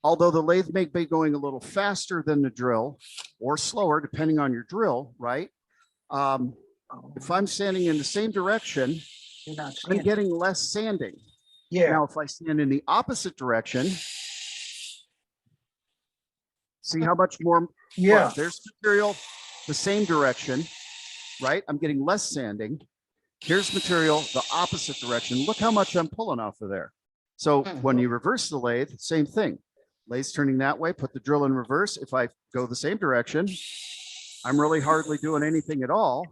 although the lathe may be going a little faster than the drill or slower, depending on your drill, right? If I'm sanding in the same direction, you're not I'm sanding. getting less sanding. Yeah, Now, if I stand in the opposite direction, see how much more? yeah. Look, there's material the same direction, right? I'm getting less sanding. Here's material the opposite direction. Look how much I'm pulling off of there. So when you reverse the lathe, same thing. Lathe's turning that way, put the drill in reverse. If I go the same direction, I'm really hardly doing anything at all.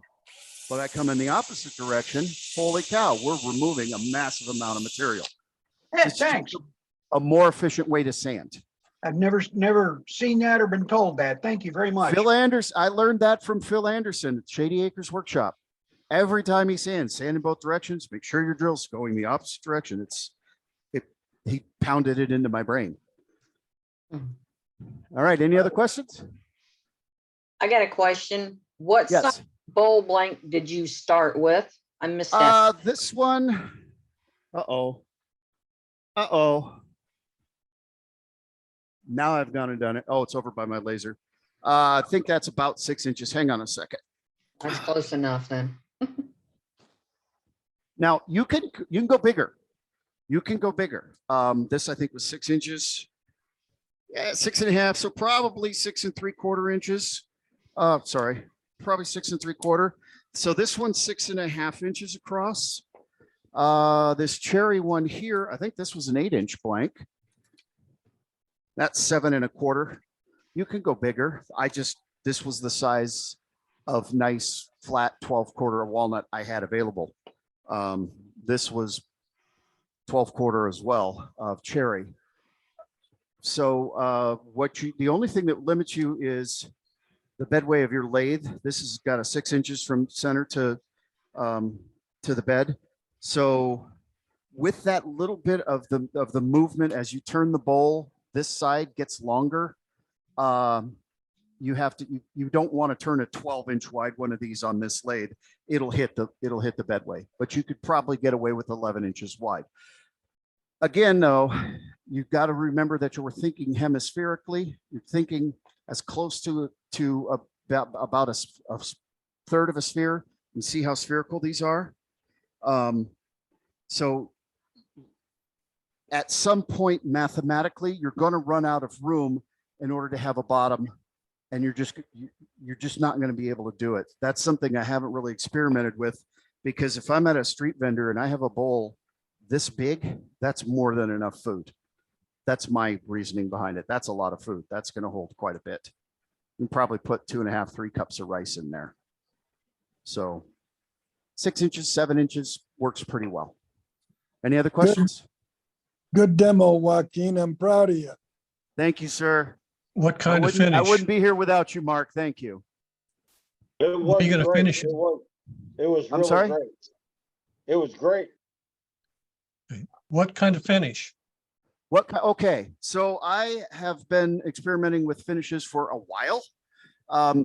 But I come in the opposite direction. Holy cow, we're removing a massive amount of material. Hey, It's just thanks. a more efficient way to sand. I've never seen that or been told that. Thank you very much. Phil Anderson, I learned that from Phil Anderson at Shady Acres Workshop. Every time he sands, sand in both directions, make sure your drill's going the opposite direction. He pounded it into my brain. All right, any other questions? I got a question. What Yes. size bowl blank did you start with? I missed that. This one, uh-oh. Now I've gone and done it. Oh, it's over by my laser. I think that's about 6 inches. Hang on a second. That's close enough then. Now you can go bigger. You can go bigger. This I think was 6 inches. Yeah, 6.5. So probably 6 3/4 inches. Sorry, probably 6 3/4. So this one's 6.5 inches across. This cherry one here, I think this was an 8-inch blank. That's 7 1/4. You can go bigger. This was the size of nice flat 12/4 walnut I had available. This was 12/4 as well of cherry. So the only thing that limits you is the bedway of your lathe. This has got a 6 inches from center to the bed. So with that little bit of the movement as you turn the bowl, this side gets longer. You don't want to turn a 12-inch wide one of these on this lathe. It'll hit the bedway, but you could probably get away with 11 inches wide. Again, though, you've got to remember that you were thinking hemispherically. You're thinking as close to about a third of a sphere. You see how spherical these are. So at some point, mathematically, you're going to run out of room in order to have a bottom, and you're just not going to be able to do it. That's something I haven't really experimented with, because if I'm at a street vendor and I have a bowl this big, that's more than enough food. That's my reasoning behind it. That's a lot of food. That's going to hold quite a bit. You can probably put 2.5, 3 cups of rice in there. So 6 inches, 7 inches works pretty well. Any other questions? Good demo, Joaquin. I'm proud of you. Thank you, sir. What kind of I finish? wouldn't be here without you, Mark. Thank you. It What are you was gonna great. finish it? It was I'm really sorry? great. It was great. What kind of finish? Okay, so I have been experimenting with finishes for a while.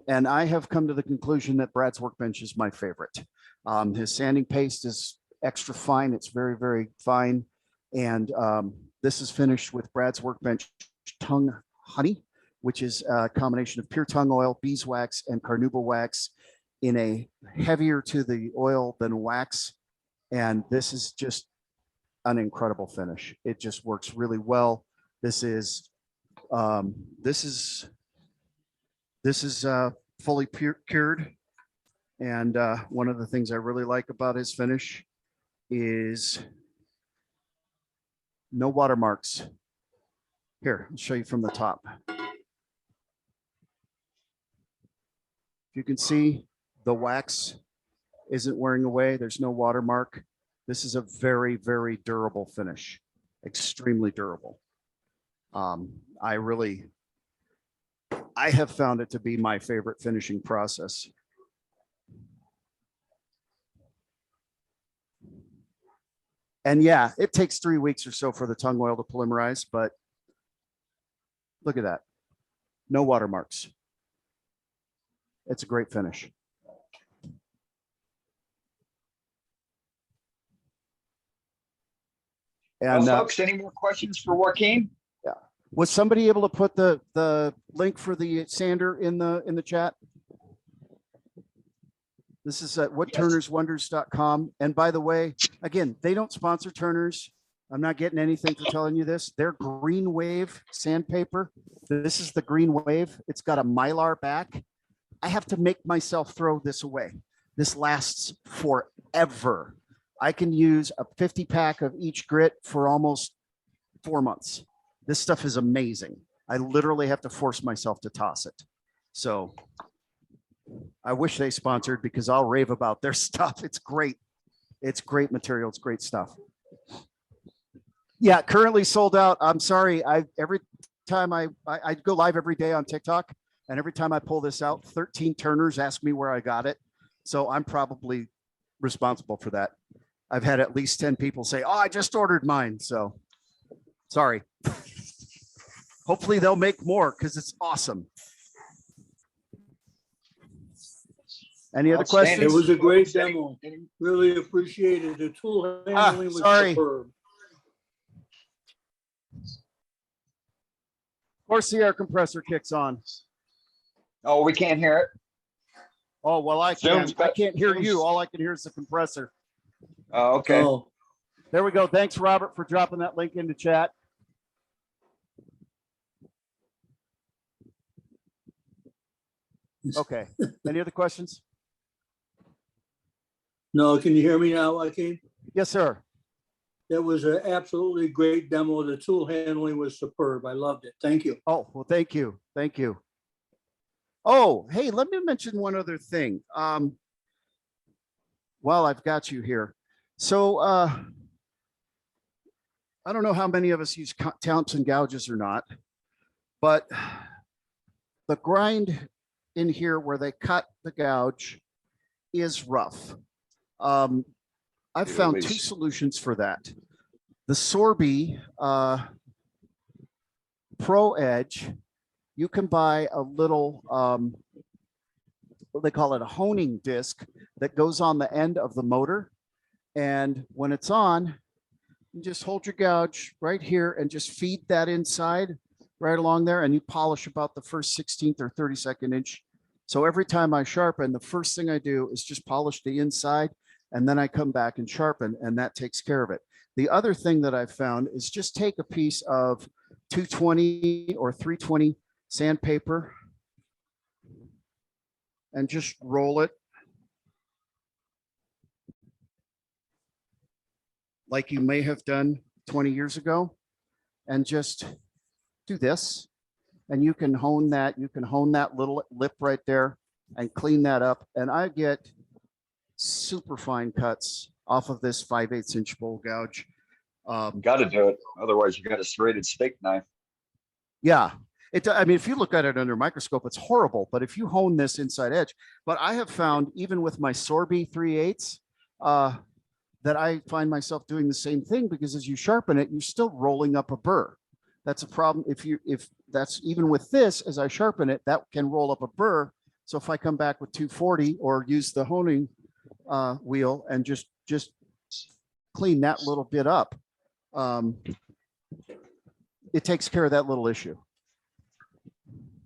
And I have come to the conclusion that Brad's Workbench is my favorite. His sanding paste is extra fine. It's very, very fine. And this is finished with Brad's Workbench Tongue Honey, which is a combination of pure tongue oil, beeswax, and carnauba wax in a heavier to the oil than wax. And this is just an incredible finish. It just works really well. This is fully cured. And one of the things I really like about his finish is no watermarks. Here, I'll show you from the top. You can see the wax isn't wearing away. There's no watermark. This is a very, very durable finish, extremely durable. I have found it to be my favorite finishing process. And yeah, it takes 3 weeks or so for the tongue oil to polymerize, but look at that. No watermarks. It's a great finish. Well, And folks, any more questions for Joaquin? was somebody able to put the link for the sander in the chat? This is at whatturnerswonders.com. And by the way, again, they don't sponsor Turners. I'm not getting anything for telling you this. Their Green Wave sandpaper. This is the Green Wave. It's got a Mylar back. I have to make myself throw this away. This lasts forever. I can use a 50 pack of each grit for almost 4 months. This stuff is amazing. I literally have to force myself to toss it. So I wish they sponsored, because I'll rave about their stuff. It's great. It's great material. It's great stuff. Yeah, currently sold out. I'm sorry. Every time I go live every day on TikTok, and every time I pull this out, 13 Turners ask me where I got it. So I'm probably responsible for that. I've had at least 10 people say, "Oh, I just ordered mine." So sorry. Hopefully they'll make more, because it's awesome. Any other Outstanding. questions? It was a great Any- demo. any- Really appreciated. The tool handling was sorry. superb. Of course, the air compressor kicks on. Oh, we can't hear it? Oh, well, I Zoom's can't. I got- can't hear Zoom's- you. All I can hear is the compressor. Oh, okay. Oh, There we go. Thanks, Robert, for dropping that link into chat. Okay. Any other questions? no, can you hear me now, Joaquin? Yes, sir. That was an absolutely great demo. The tool handling was superb. I loved it. Thank you. Oh, well, thank you. Thank you. Oh, hey, let me mention one other thing. While I've got you here. So I don't know how many of us use Thompson gouges or not, but the grind in here where they cut the gouge is rough. I've found two solutions for that. The Sorby Pro Edge, you can buy a little, what they call it, a honing disc that goes on the end of the motor. And when it's on, you just hold your gouge right here and just feed that inside right along there, and you polish about the first 16th or 32nd inch. So every time I sharpen, the first thing I do is just polish the inside, and then I come back and sharpen, and that takes care of it. The other thing that I've found is just take a piece of 220 or 320 sandpaper, and just roll it like you may have done 20 years ago, and just do this. And you can hone that little lip right there and clean that up. And I get super fine cuts off of this 5/8 inch bowl gouge. Got to do it. Otherwise, you got a serrated steak knife. Yeah, I mean, if you look at it under a microscope, it's horrible. But if you hone this inside edge, but I have found even with my Sorby 3/8, that I find myself doing the same thing, because as you sharpen it, you're still rolling up a burr. That's a problem. If that's even with this, as I sharpen it, that can roll up a burr. So if I come back with 240 or use the honing wheel and just clean that little bit up, it takes care of that little issue.